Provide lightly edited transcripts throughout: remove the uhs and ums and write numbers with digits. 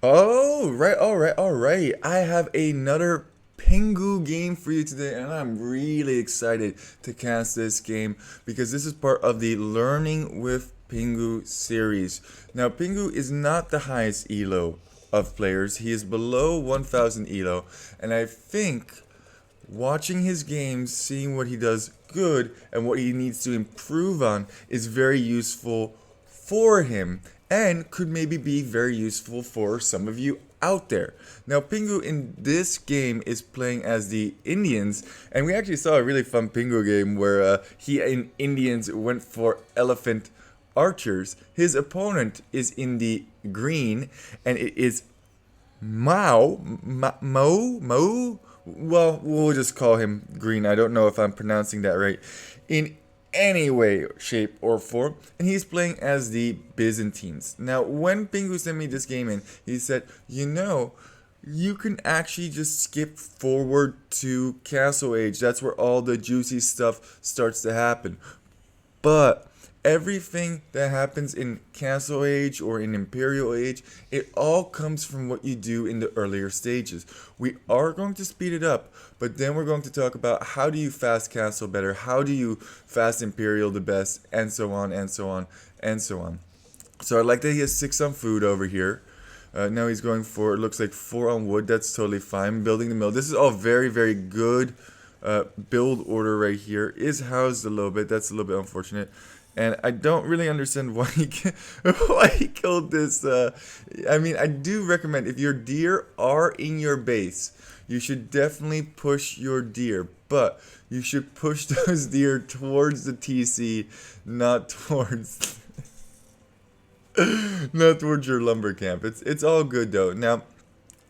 Oh, right, all right, all right. I have another Pingu game for you today, and I'm really excited to cast this game because this is part of the Learning with Pingu series. Now, Pingu is not the highest elo of players. He is below 1000 elo, and I think watching his games, seeing what he does good and what he needs to improve on is very useful for him and could maybe be very useful for some of you out there. Now, Pingu in this game is playing as the Indians, and we actually saw a really fun Pingu game where he and Indians went for elephant archers. His opponent is in the green, and it is Mo. Well, we'll just call him Green. I don't know if I'm pronouncing that right. In any way, shape, or form, and he's playing as the Byzantines. Now, when Pingu sent me this game in, he said, you can actually just skip forward to Castle Age. That's where all the juicy stuff starts to happen. But everything that happens in Castle Age or in Imperial Age, it all comes from what you do in the earlier stages. We are going to speed it up, but then we're going to talk about how do you fast Castle better, how do you fast Imperial the best, and so on, and so on, and so on. So I like that he has 6 on food over here. Now he's going for, it looks like 4 on wood. That's totally fine. Building the mill. This is all very, very good build order right here. Is housed a little bit. That's a little bit unfortunate. And I don't really understand why why he killed this. I mean, I do recommend if your deer are in your base, you should definitely push your deer. But you should push those deer towards the TC, not towards not towards your lumber camp. It's all good though. Now,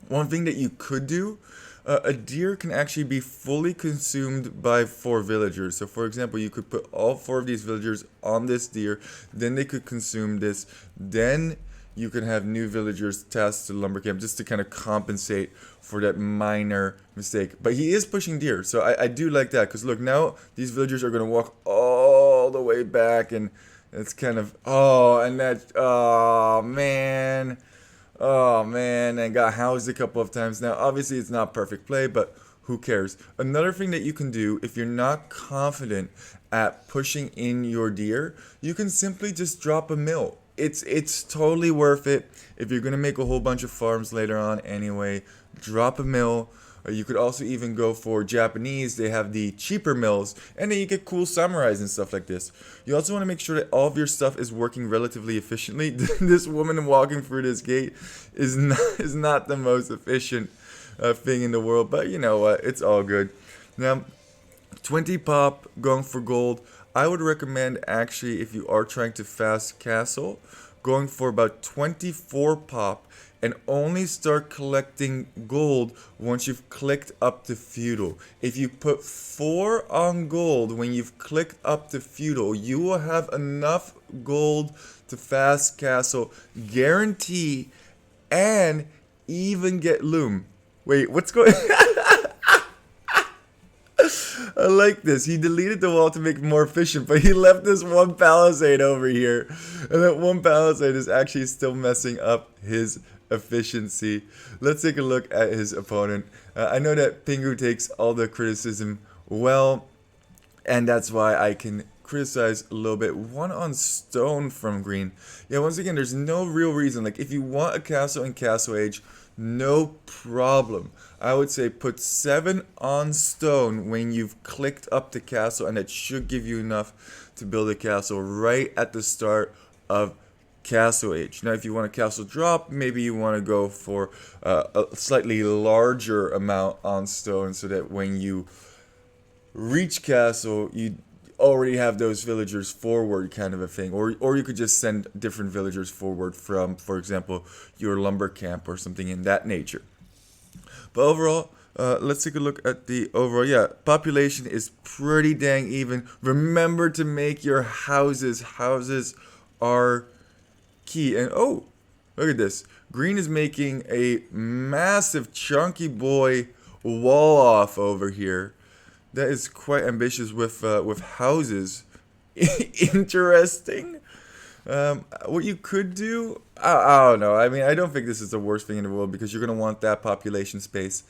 one thing that you could do, a deer can actually be fully consumed by 4 villagers. So, for example, you could put all 4 of these villagers on this deer, then they could consume this, then you can have new villagers tasked to lumber camp just to kind of compensate for that minor mistake. But he is pushing deer, so I do like that because look, now these villagers are going to walk all the way back, and it's kind of, and that, man. Oh man, and got housed a couple of times. Now, obviously, it's not perfect play, but who cares? Another thing that you can do if you're not confident at pushing in your deer, you can simply just drop a mill. It's totally worth it if you're gonna make a whole bunch of farms later on anyway. Drop a mill. You could also even go for Japanese. They have the cheaper mills, and then you get cool samurais and stuff like this. You also want to make sure that all of your stuff is working relatively efficiently. This woman walking through this gate is not the most efficient thing in the world, but you know what? It's all good. Now, 20 pop going for gold. I would recommend actually if you are trying to fast castle, going for about 24 pop and only start collecting gold once you've clicked up to feudal. If you put 4 on gold when you've clicked up to feudal, you will have enough gold to fast castle, guarantee, and even get loom. Wait, what's going I like this. He deleted the wall to make it more efficient, but he left this one palisade over here. And that one palisade is actually still messing up his efficiency. Let's take a look at his opponent. I know that Pingu takes all the criticism well, and that's why I can criticize a little bit. 1 on stone from green. Yeah, once again, there's no real reason. Like, if you want a castle in Castle Age, no problem. I would say put 7 on stone when you've clicked up the castle, and that should give you enough to build a castle right at the start of Castle Age. Now, if you want a castle drop, maybe you want to go for a slightly larger amount on stone so that when you reach castle, you already have those villagers forward, kind of a thing. Or you could just send different villagers forward from, for example, your lumber camp or something in that nature. But overall, let's take a look at the overall. Yeah, population is pretty dang even. Remember to make your houses. Houses are key. And oh, look at this. Green is making a massive chunky boy wall off over here. That is quite ambitious with houses. Interesting. What you could do, I don't know. I mean, I don't think this is the worst thing in the world because you're gonna want that population space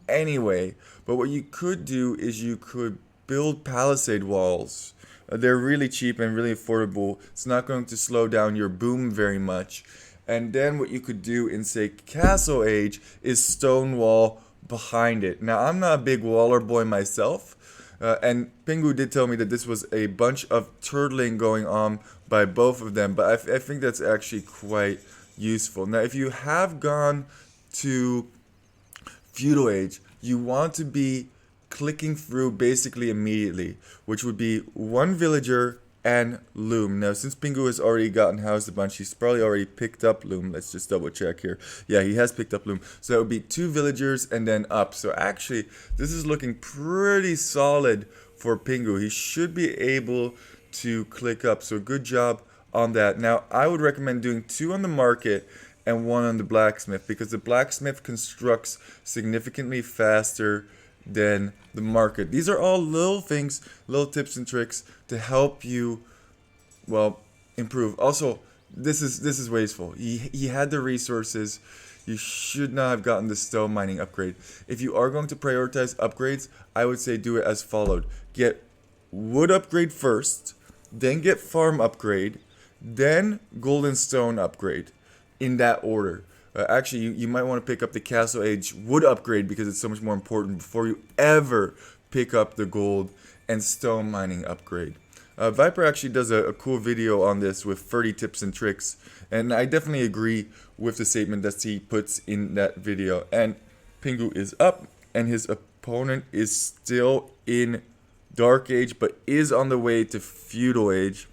anyway. But what you could do is you could build palisade walls. They're really cheap and really affordable. It's not going to slow down your boom very much. And then what you could do in, say, Castle Age is stone wall behind it. Now, I'm not a big waller boy myself. And Pingu did tell me that this was a bunch of turtling going on by both of them. But I think that's actually quite useful. Now, if you have gone to Feudal Age, you want to be clicking through basically immediately, which would be one villager and loom. Now, since Pingu has already gotten housed a bunch, he's probably already picked up loom. Let's just double check here. Yeah, he has picked up loom. So that would be two villagers and then up. So actually, this is looking pretty solid for Pingu. He should be able to click up. So good job on that. Now, I would recommend doing two on the market and one on the blacksmith because the blacksmith constructs significantly faster than the market. These are all little things, little tips and tricks to help you, well, improve. Also, this is wasteful. He had the resources. You should not have gotten the stone mining upgrade. If you are going to prioritize upgrades, I would say do it as followed. Get wood upgrade first, then get farm upgrade, then golden stone upgrade, in that order. Actually, you might want to pick up the Castle Age wood upgrade because it's so much more important before you ever pick up the gold and stone mining upgrade. Viper actually does a cool video on this with 30 tips and tricks, and I definitely agree with the statement that he puts in that video. And Pingu is up, and his opponent is still in Dark Age, but is on the way to Feudal Age.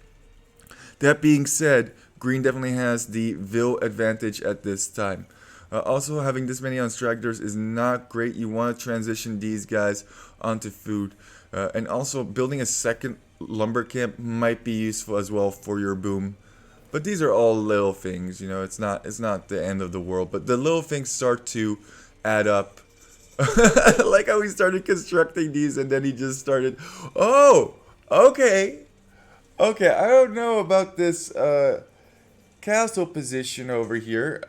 That being said, Green definitely has the Vil advantage at this time. Also, having this many on stragglers is not great. You want to transition these guys onto food. And also, building a second lumber camp might be useful as well for your boom. But these are all little things, you know, it's not the end of the world. But the little things start to add up. Like how he started constructing these and then he just started, oh, okay. Okay, I don't know about this castle position over here.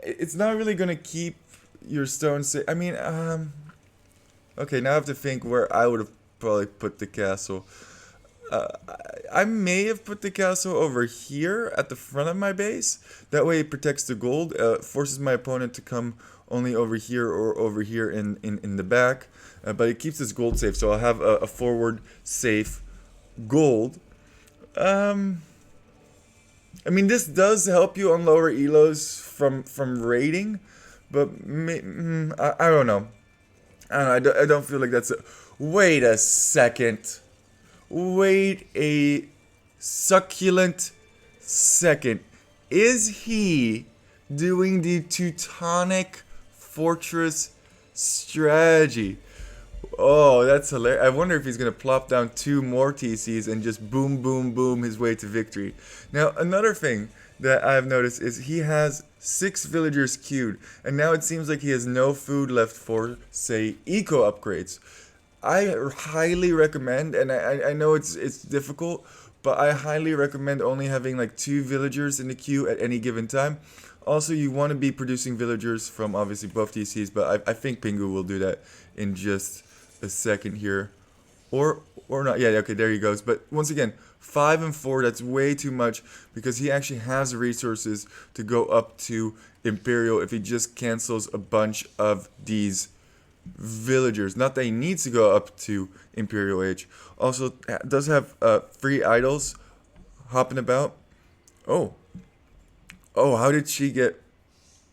It's not really gonna keep your stone safe. I mean, okay, now I have to think where I would have probably put the castle. I may have put the castle over here at the front of my base. That way it protects the gold, forces my opponent to come only over here or over here in the back. But it keeps this gold safe, so I'll have a forward safe gold. I mean, this does help you on lower elos from raiding, but I don't know. I don't feel like that's a... Wait a second. Wait a succulent second. Is he doing the Teutonic Fortress strategy? Oh, that's hilarious. I wonder if he's going to plop down two more TCs and just boom, boom, boom his way to victory. Now, another thing that I've noticed is he has 6 villagers queued, and now it seems like he has no food left for, say, eco upgrades. I highly recommend, and I know it's difficult, but I highly recommend only having like 2 villagers in the queue at any given time. Also, you want to be producing villagers from obviously both TCs, but I think Pingu will do that in just a second here. Or not. Yeah, okay, there he goes. But once again, 5 and 4, that's way too much because he actually has resources to go up to Imperial if he just cancels a bunch of these villagers. Not that he needs to go up to Imperial Age. Also, does have 3 idols hopping about. Oh, how did she get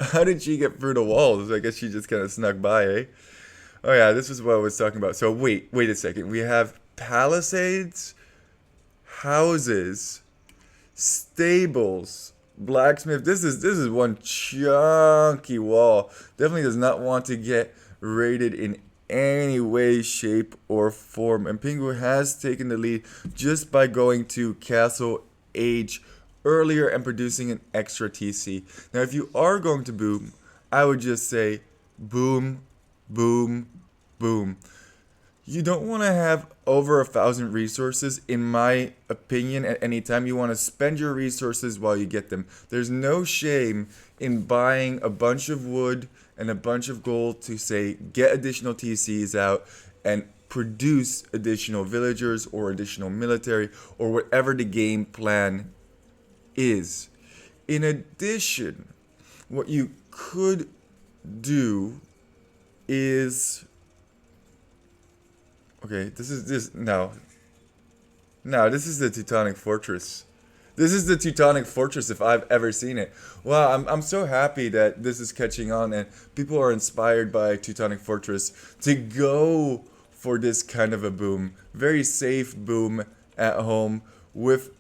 through the walls? I guess she just kind of snuck by, eh? Oh yeah, this is what I was talking about. So wait a second. We have palisades, houses, stables, blacksmith. This is one chunky wall. Definitely does not want to get raided in any way, shape, or form. And Pingu has taken the lead just by going to Castle Age earlier and producing an extra TC. Now, if you are going to boom, I would just say boom, boom, boom. You don't want to have over 1,000 resources, in my opinion, at any time. You want to spend your resources while you get them. There's no shame in buying a bunch of wood and a bunch of gold to say get additional TCs out and produce additional villagers or additional military or whatever the game plan is. In addition, what you could do is, okay, this is this no. No, this is the Teutonic Fortress. This is the Teutonic Fortress if I've ever seen it. Wow, I'm so happy that this is catching on and people are inspired by Teutonic Fortress to go for this kind of a boom. Very safe boom at home with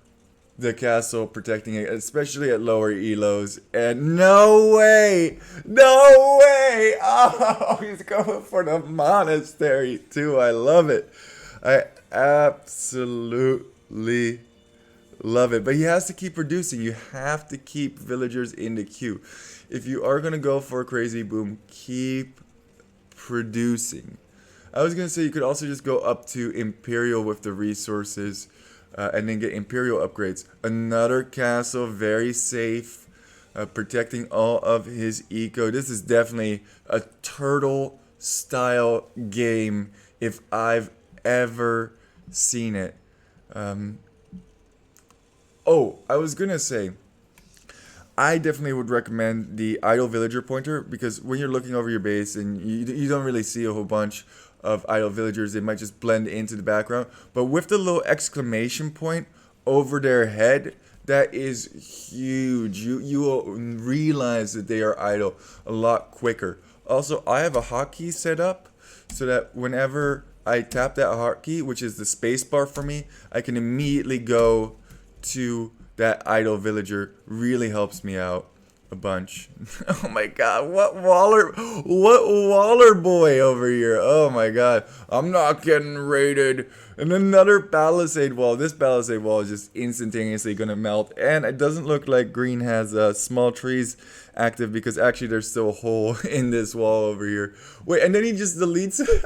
the castle protecting it, especially at lower elos. And no way! No way! Oh, he's going for the monastery too. I love it. I absolutely love it. But he has to keep producing. You have to keep villagers in the queue. If you are going to go for a crazy boom, keep producing. I was going to say you could also just go up to Imperial with the resources and then get Imperial upgrades. Another castle, very safe, protecting all of his eco. This is definitely a turtle style game if I've ever seen it. Oh, I was gonna say, I definitely would recommend the idle villager pointer, because when you're looking over your base and you don't really see a whole bunch of idle villagers, they might just blend into the background. But with the little exclamation point over their head, that is huge. You will realize that they are idle a lot quicker. Also, I have a hotkey set up so that whenever I tap that hotkey, which is the space bar for me, I can immediately go to that idle villager. Really helps me out a bunch. Oh my god, what Waller boy over here. Oh my god, I'm not getting raided. And another palisade wall. This palisade wall is just instantaneously gonna melt, and it doesn't look like green has small trees active, because actually there's still a hole in this wall over here. Wait, and then he just deletes it.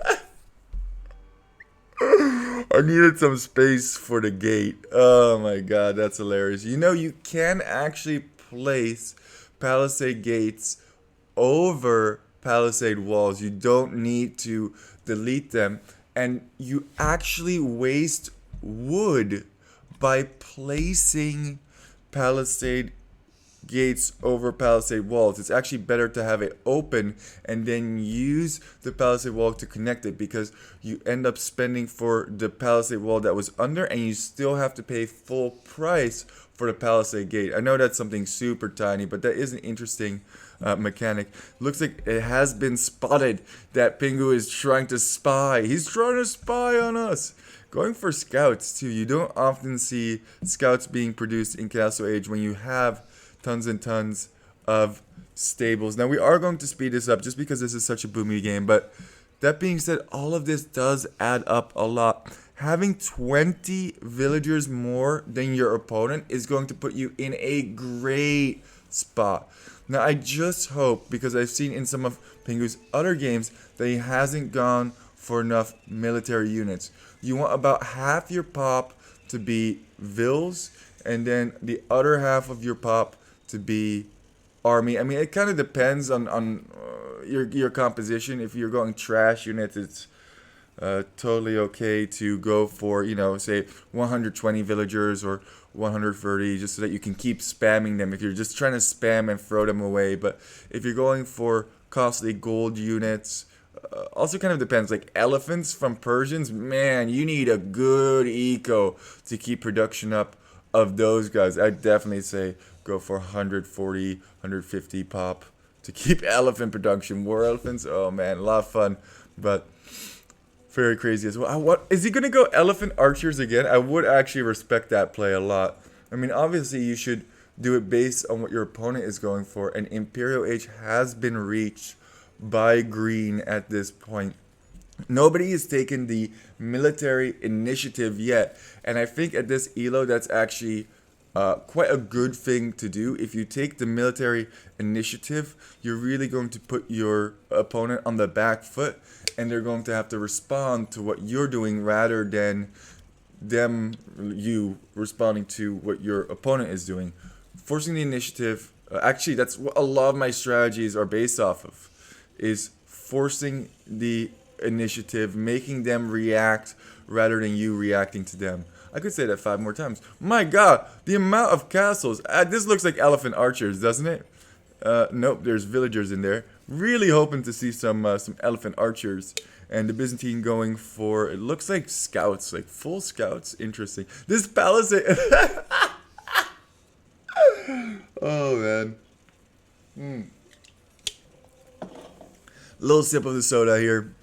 I needed some space for the gate. Oh my god, that's hilarious. You know, you can actually place palisade gates over palisade walls. You don't need to delete them. And you actually waste wood by placing palisade gates over palisade walls. It's actually better to have it open and then use the palisade wall to connect it, because you end up spending for the palisade wall that was under, and you still have to pay full price for the palisade gate. I know that's something super tiny, but that is an interesting mechanic. Looks like it has been spotted that Pingu is trying to spy. He's trying to spy on us. Going for scouts too. You don't often see scouts being produced in Castle Age when you have tons and tons of stables. Now we are going to speed this up just because this is such a boomy game, but that being said, all of this does add up a lot. Having 20 villagers more than your opponent is going to put you in a great spot. Now I just hope, because I've seen in some of Pingu's other games, that he hasn't gone for enough military units. You want about half your pop to be vills, and then the other half of your pop to be army. I mean, it kind of depends on your composition. If you're going trash units, it's totally okay to go for, you know, say 120 villagers or 130, just so that you can keep spamming them if you're just trying to spam and throw them away. But if you're going for costly gold units, also kind of depends. Like elephants from Persians, man, you need a good eco to keep production up of those guys. I'd definitely say go for 140, 150 pop to keep elephant production. War elephants, oh man, a lot of fun, but very crazy as well. What is he gonna go elephant archers again? I would actually respect that play a lot. I mean, obviously you should do it based on what your opponent is going for, and Imperial Age has been reached by green at this point. Nobody has taken the military initiative yet, and I think at this elo that's actually quite a good thing to do. If you take the military initiative, you're really going to put your opponent on the back foot, and they're going to have to respond to what you're doing rather than you responding to what your opponent is doing. Forcing the initiative, actually, that's what a lot of my strategies are based off of, is forcing the initiative, making them react rather than you reacting to them. I could say that 5 more times. My god, the amount of castles. This looks like elephant archers, doesn't it? Nope, there's villagers in there. Really hoping to see some elephant archers. And the Byzantine going for, it looks like scouts, like full scouts. Interesting. This palisade. Oh, man. Little sip of the soda here.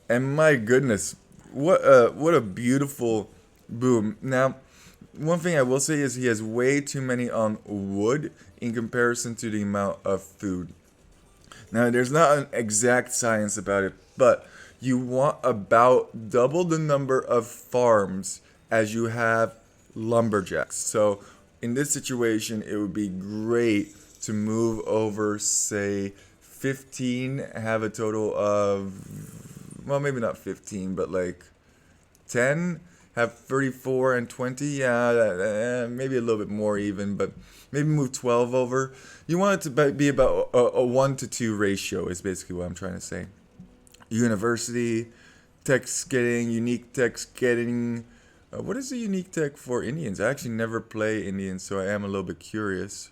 And my goodness, what a beautiful boom. Now, one thing I will say is he has way too many on wood in comparison to the amount of food. Now, there's not an exact science about it, but you want about double the number of farms as you have lumberjacks. So, in this situation, it would be great to move over, say, 15, have a total of, well, maybe not 15, but like 10, have 34 and 20, yeah, maybe a little bit more even, but maybe move 12 over. You want it to be about a 1 to 2 ratio is basically what I'm trying to say. University, text getting, unique text getting. What is the unique tech for Indians? I actually never play Indians, so I am a little bit curious.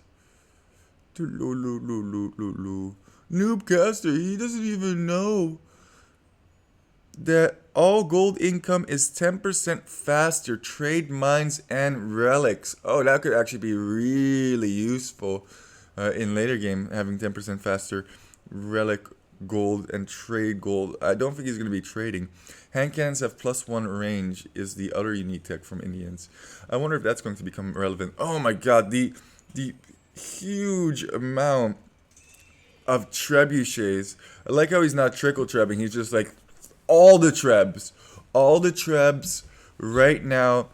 Noobcaster, he doesn't even know that all gold income is 10% faster. Trade mines and relics. Oh, that could actually be really useful in later game, having 10% faster relic gold and trade gold. I don't think he's going to be trading. Hand cannons have +1 range is the other unique tech from Indians. I wonder if that's going to become relevant. Oh my god, the huge amount of trebuchets. I like how he's not trickle trebbing. He's just like all the trebs right now.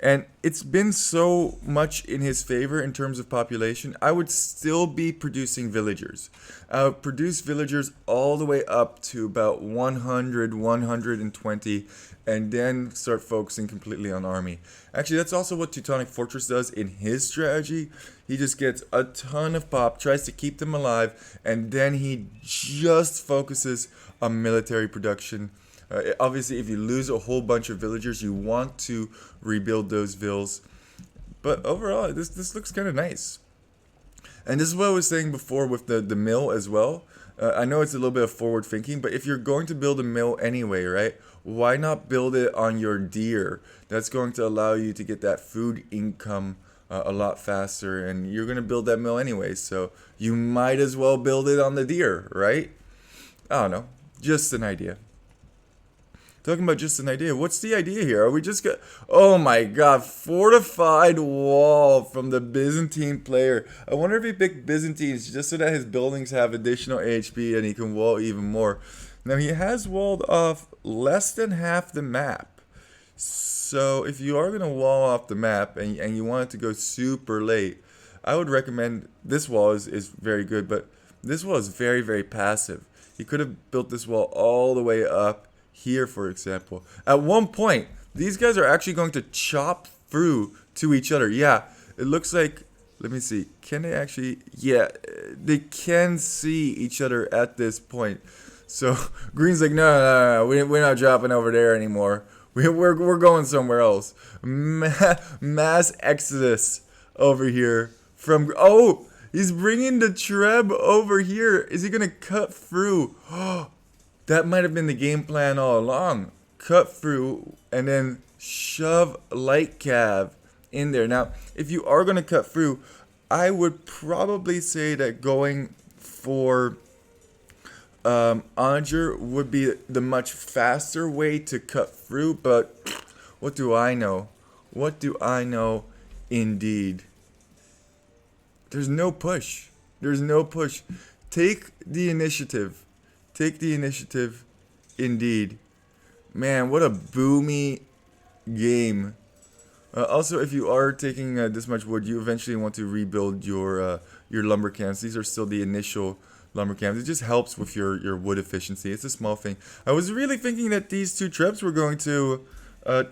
And it's been so much in his favor in terms of population. I would still be producing villagers. I would produce villagers all the way up to about 100, 120, and then start focusing completely on army. Actually, that's also what Teutonic Fortress does in his strategy. He just gets a ton of pop, tries to keep them alive, and then he just focuses on military production. Obviously, if you lose a whole bunch of villagers, you want to rebuild those vills. But overall, this looks kind of nice. And this is what I was saying before with the mill as well. I know it's a little bit of forward thinking, but if you're going to build a mill anyway, right? Why not build it on your deer? That's going to allow you to get that food income a lot faster. And you're going to build that mill anyway, so you might as well build it on the deer, right? I don't know. Just an idea. Talking about just an idea. What's the idea here? Are we just oh my god, fortified wall from the Byzantine player. I wonder if he picked Byzantines just so that his buildings have additional HP and he can wall even more. Now he has walled off less than half the map. So if you are going to wall off the map and you want it to go super late, I would recommend this wall is very good, but this wall is very, very passive. He could have built this wall all the way up here, for example. At one point, these guys are actually going to chop through to each other. Yeah, it looks like, let me see, can they actually, yeah, they can see each other at this point. So Green's like, no, we're not dropping over there anymore. We're going somewhere else. Mass exodus over here from, oh, he's bringing the Treb over here. Is he going to cut through? That might have been the game plan all along. Cut through and then shove light cav in there. Now, if you are going to cut through, I would probably say that going for Onager would be the much faster way to cut through. But what do I know? What do I know indeed? There's no push. There's no push. Take the initiative. Take the initiative, indeed. Man, what a boomy game. Also, if you are taking this much wood, you eventually want to rebuild your lumber camps. These are still the initial lumber camps. It just helps with your wood efficiency. It's a small thing. I was really thinking that these two trebs were going to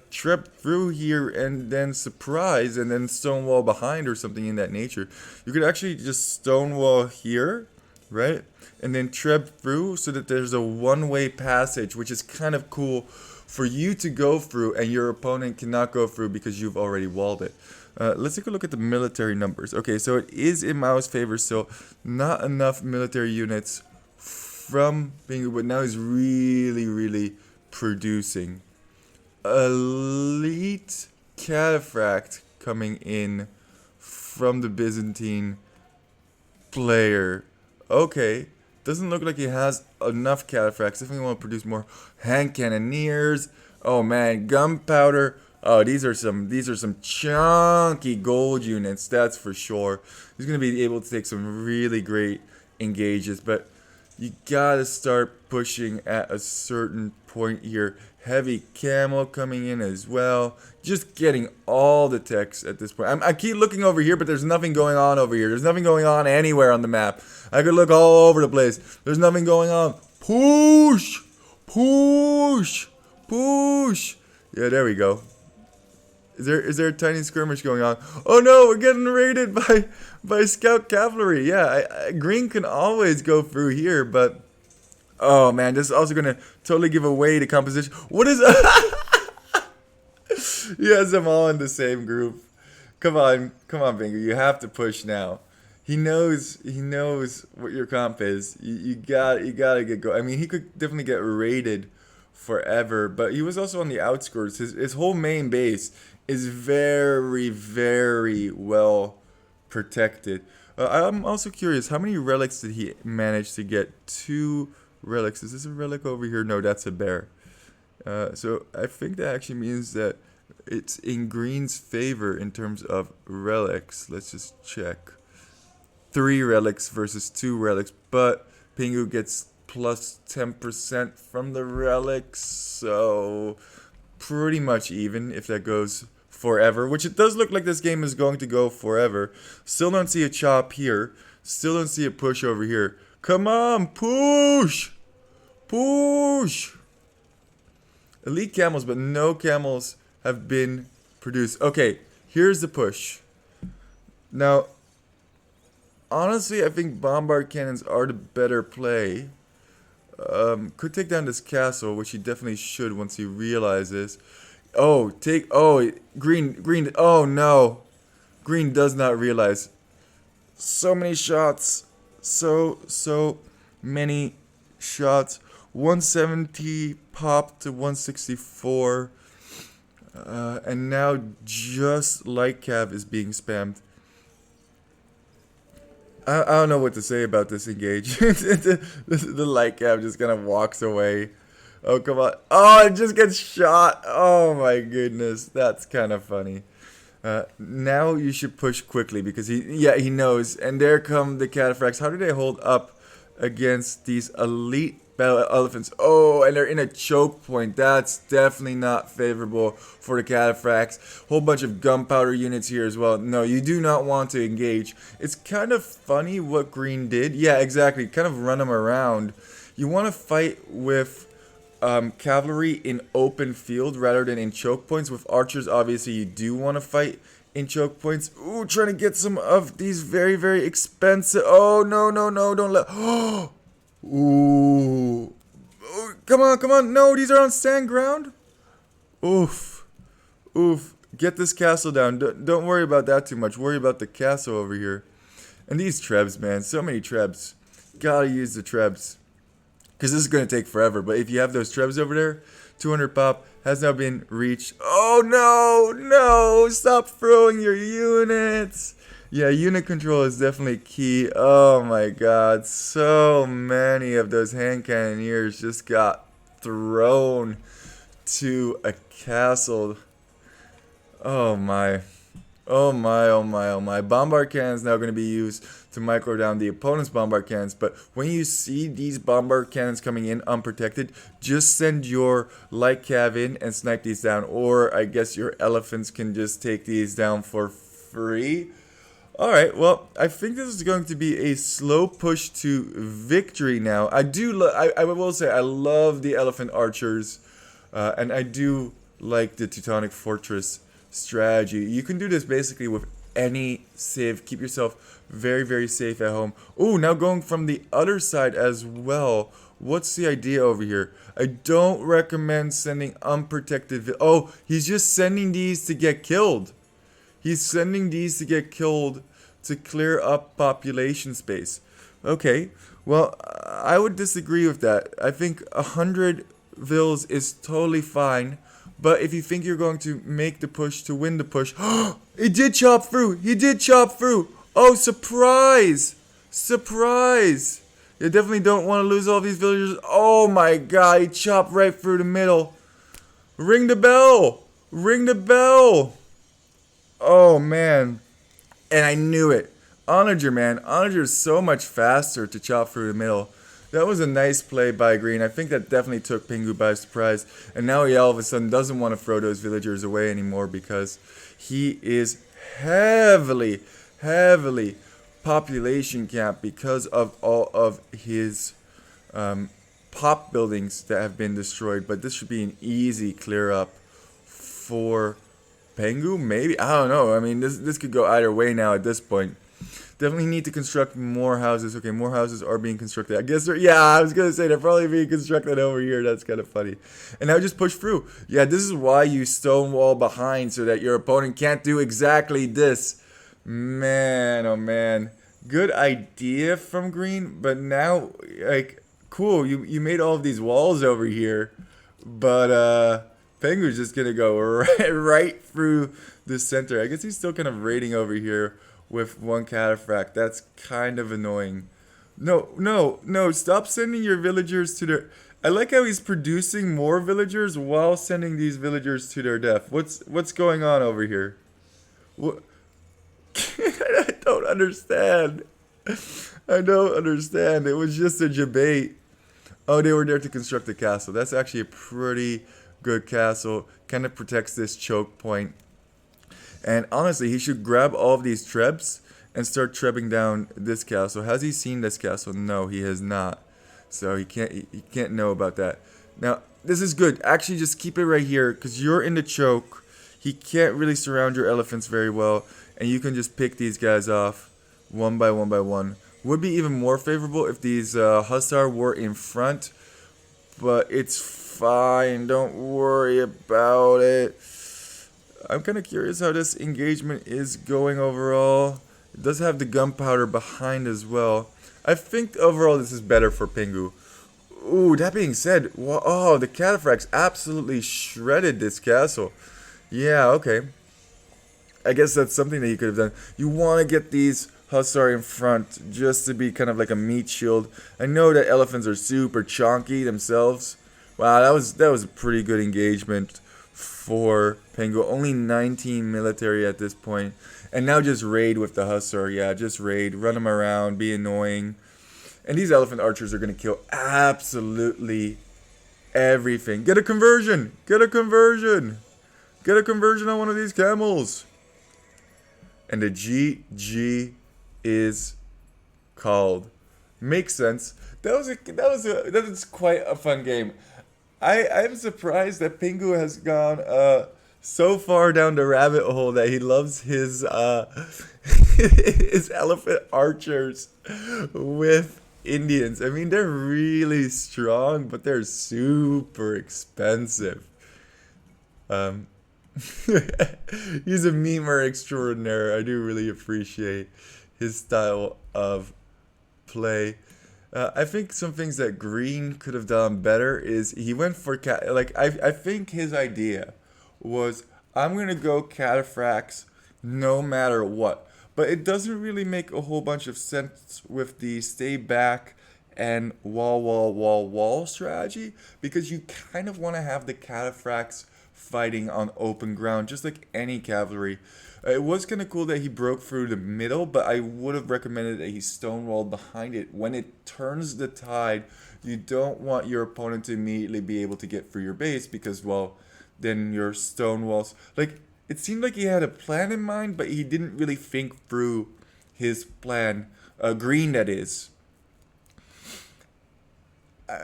trep through here and then surprise and then stonewall behind or something in that nature. You could actually just stonewall here, right? And then treb through so that there's a one-way passage, which is kind of cool for you to go through and your opponent cannot go through because you've already walled it. Let's take a look at the military numbers. Okay, so it is in Mao's favor still. Not enough military units from Bingu, but now he's really, really producing. Elite cataphract coming in from the Byzantine player. Okay, doesn't look like he has enough cataphracts. Definitely want to produce more hand cannoneers. Oh man, gunpowder. Oh, these are some chunky gold units, that's for sure. He's gonna be able to take some really great engages, but you gotta start pushing at a certain point here. Heavy camo coming in as well. Just getting all the techs at this point. I keep looking over here, but there's nothing going on over here. There's nothing going on anywhere on the map. I could look all over the place. There's nothing going on. Push! Push! Push! Yeah, there we go. Is there a tiny skirmish going on? Oh no, we're getting raided by scout cavalry. Yeah, green can always go through here, but oh man, this is also gonna totally give away the composition. What is he has them all in the same group. Come on, Bingo, you have to push now. He knows what your comp is. You gotta get going. I mean, he could definitely get raided forever, but he was also on the outskirts. His whole main base is very, very well protected. I'm also curious, how many relics did he manage to get? 2 relics. Is this a relic over here? No, that's a bear. So I think that actually means that it's in green's favor in terms of relics. Let's just check. 3 relics versus 2 relics, but Pingu gets plus 10% from the relics, so pretty much even if that goes forever, which it does look like this game is going to go forever. Still don't see a chop here. Still don't see a push over here. Come on, push! Push! Elite camels, but no camels have been produced. Okay, here's the push. Now, honestly, I think bombard cannons are the better play. Could take down this castle, which he definitely should once he realizes. Oh, green, oh no. Green does not realize. So many shots. So many shots. 170 popped to 164. And now just light cav is being spammed. I don't know what to say about this engage. the light cav just kind of walks away. Oh, come on. Oh, it just gets shot. Oh, my goodness. That's kind of funny. Now you should push quickly because he knows. And there come the cataphracts. How do they hold up against these elite battle elephants? Oh, and they're in a choke point. That's definitely not favorable for the cataphracts. Whole bunch of gunpowder units here as well. No, you do not want to engage. It's kind of funny what green did. Yeah, exactly. Kind of run them around. You want to fight with cavalry in open field rather than in choke points. With archers, obviously, you do want to fight in choke points. Ooh, trying to get some of these very, very expensive. Oh, no, don't let. Ooh. Oh, come on. No, these are on stand ground. Oof. Get this castle down. Don't worry about that too much. Worry about the castle over here. And these trebs, man. So many trebs. Gotta use the trebs. Because this is going to take forever. But if you have those trebs over there, 200 pop has now been reached. Oh, no. Stop throwing your units. Yeah, unit control is definitely key. Oh, my God. So many of those hand cannoneers just got thrown to a castle. Oh, my. Bombard cannon is now going to be used to micro down the opponent's bombard cannons. But when you see these bombard cannons coming in unprotected, just send your light cav in and snipe these down. Or I guess your elephants can just take these down for free. Alright, well, I think this is going to be a slow push to victory now. I will say, I love the elephant archers, and I do like the Teutonic Fortress strategy. You can do this basically with any civ. Keep yourself very, very safe at home. Ooh, now going from the other side as well. What's the idea over here? I don't recommend sending unprotected... Oh, he's just sending these to get killed. He's sending these to get killed to clear up population space. Okay, well, I would disagree with that. I think 100 vills is totally fine. But if you think you're going to make the push to win the push... He did chop through! He did chop through! Oh, surprise! Surprise! You definitely don't want to lose all these villagers. Oh my god, he chopped right through the middle. Ring the bell! Ring the bell! Oh man. And I knew it. Onager, man. Onager is so much faster to chop through the middle. That was a nice play by Green. I think that definitely took Pingu by surprise. And now he all of a sudden doesn't want to throw those villagers away anymore because he is heavily population capped because of all of his pop buildings that have been destroyed. But this should be an easy clear up for Pengu, maybe? I don't know. I mean, this could go either way now at this point. Definitely need to construct more houses. Okay, more houses are being constructed. I guess I was going to say they're probably being constructed over here. That's kind of funny. And now just push through. Yeah, this is why you stonewall behind so that your opponent can't do exactly this. Man, oh man. Good idea from Green, but now, like, cool. You made all of these walls over here, but, Pengu's just gonna go right through the center. I guess he's still kind of raiding over here with one cataphract. That's kind of annoying. No, stop sending your villagers to their... I like how he's producing more villagers while sending these villagers to their death. What's going on over here? What? I don't understand. I don't understand. It was just a debate. Oh, they were there to construct a castle. That's actually a pretty good castle. Kind of protects this choke point. And honestly, he should grab all of these trebs and start trebbing down this castle. Has he seen this castle? No, he has not. So he can't know about that. Now, this is good. Actually, just keep it right here because you're in the choke. He can't really surround your elephants very well. And you can just pick these guys off one by one by one. Would be even more favorable if these Hussar were in front. But it's fine. Don't worry about it. I'm kind of curious how this engagement is going overall. It does have the gunpowder behind as well. I think overall this is better for Pingu. Ooh, that being said, oh, the cataphracts absolutely shredded this castle. Yeah, okay. I guess that's something that you could have done. You want to get these Hussar in front just to be kind of like a meat shield. I know that elephants are super chonky themselves. Wow, that was a pretty good engagement for Pingu. Only 19 military at this point. And now just raid with the Hussar. Yeah, just raid. Run them around. Be annoying. And these elephant archers are going to kill absolutely everything. Get a conversion. Get a conversion. Get a conversion on one of these camels. And the GG is called. Makes sense. That was quite a fun game. I'm surprised that Pingu has gone so far down the rabbit hole that he loves his his elephant archers with Indians. I mean, they're really strong, but they're super expensive. He's a memer extraordinaire. I do really appreciate his style of play. I think some things that Green could have done better is he went for I think his idea was I'm gonna go cataphracts no matter what, but it doesn't really make a whole bunch of sense with the stay back and wall strategy because you kind of want to have the cataphracts fighting on open ground, just like any cavalry. It was kind of cool that he broke through the middle, but I would have recommended that he stonewalled behind it. When it turns the tide, you don't want your opponent to immediately be able to get through your base because, well, then your stonewalls. Like, it seemed like he had a plan in mind, but he didn't really think through his plan. Green, that is.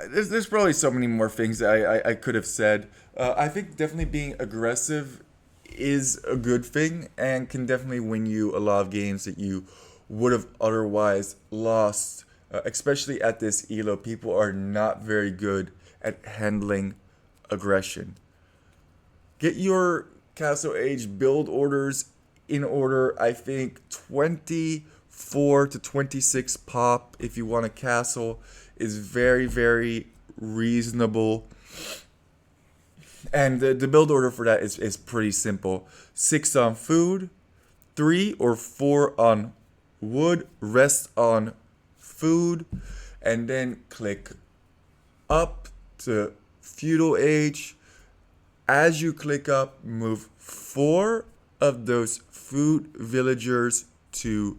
There's probably so many more things that I could have said. I think definitely being aggressive is a good thing and can definitely win you a lot of games that you would have otherwise lost. Especially at this elo, people are not very good at handling aggression. Get your Castle Age build orders in order. I think 24 to 26 pop if you want a castle is very, very reasonable. And the build order for that is pretty simple. 6 on food, 3 or 4 on wood, rest on food, and then click up to feudal age. As you click up, move 4 of those food villagers to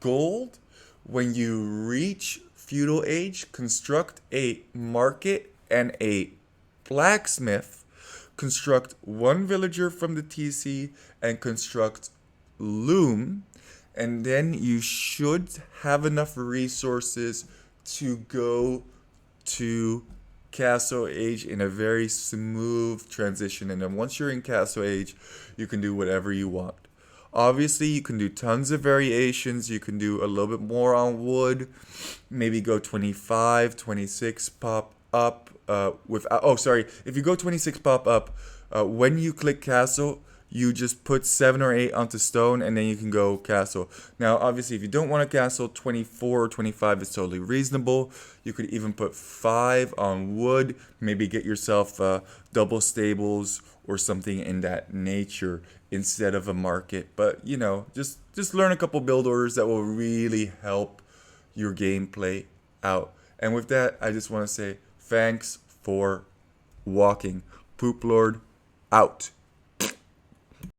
gold. When you reach feudal age, construct a market and a blacksmith. Construct 1 villager from the TC and construct loom. And then you should have enough resources to go to Castle Age in a very smooth transition. And then once you're in Castle Age, you can do whatever you want. Obviously, you can do tons of variations. You can do a little bit more on wood. Maybe go 25, 26 pop up. If you go 26 pop up, when you click castle, you just put 7 or 8 onto stone, and then you can go castle. Now, obviously, if you don't want a castle, 24 or 25 is totally reasonable. You could even put 5 on wood. Maybe get yourself double stables or something in that nature instead of a market. But, just learn a couple build orders that will really help your gameplay out. And with that, I just want to say thanks for walking. Poop Lord, out.